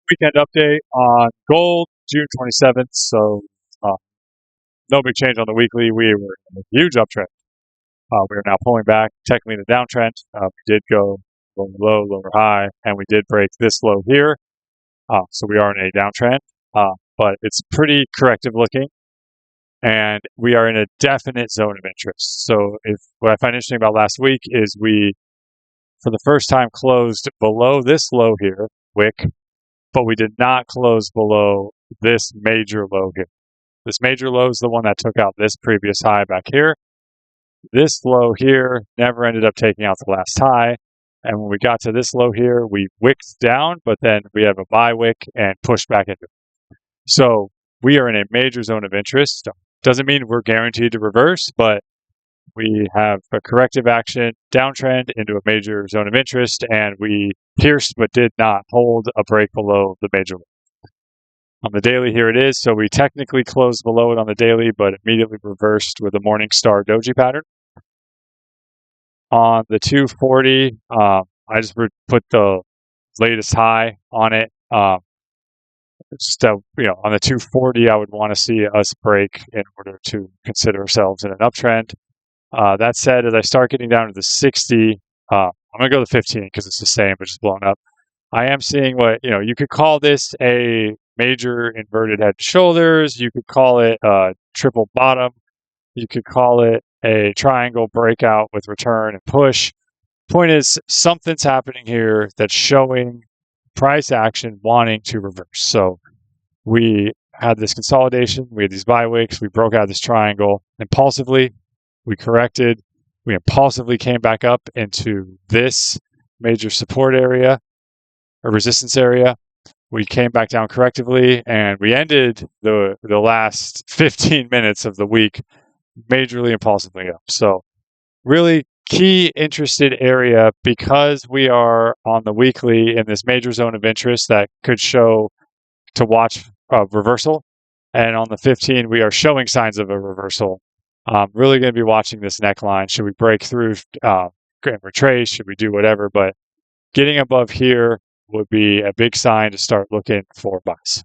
Weekend update on gold, June 27th. So, uh, no big change on the weekly. We were in a huge uptrend. We are now pulling back, technically in a downtrend. We did go lower low, lower high, and we did break this low here. So we are in a downtrend, but it's pretty corrective looking, and we are in a definite zone of interest. So, what I find interesting about last week is we, for the first time, closed below this low here, wick, but we did not close below this major low here. This major low is the one that took out this previous high back here. This low here never ended up taking out the last high. And when we got to this low here, we wicked down, but then we have a buy wick and pushed back into it. So we are in a major zone of interest. Doesn't mean we're guaranteed to reverse, but we have a corrective action downtrend into a major zone of interest, and we pierced but did not hold a break below the major low. On the daily, here it is. So we technically closed below it on the daily, but immediately reversed with a morning star doji pattern. On the 240, I just put the latest high on it. On the 240, I would want to see us break in order to consider ourselves in an uptrend. That said, as I start getting down to the 60, I'm going to go to 15 because it's the same, but just blown up. I am seeing what, you could call this a major inverted head and shoulders. You could call it a triple bottom. You could call it a triangle breakout with return and push. Point is, something's happening here that's showing price action wanting to reverse. So we had this consolidation. We had these buy wicks. We broke out this triangle impulsively. We corrected. We impulsively came back up into this major support area or resistance area. We came back down correctively, and we ended the last 15 minutes of the week majorly impulsively up. So really key interested area because we are on the weekly in this major zone of interest that could show to watch a reversal. And on the 15, we are showing signs of a reversal. Really going to be watching this neckline. Should we break through and retrace? Should we do whatever? But getting above here would be a big sign to start looking for buys.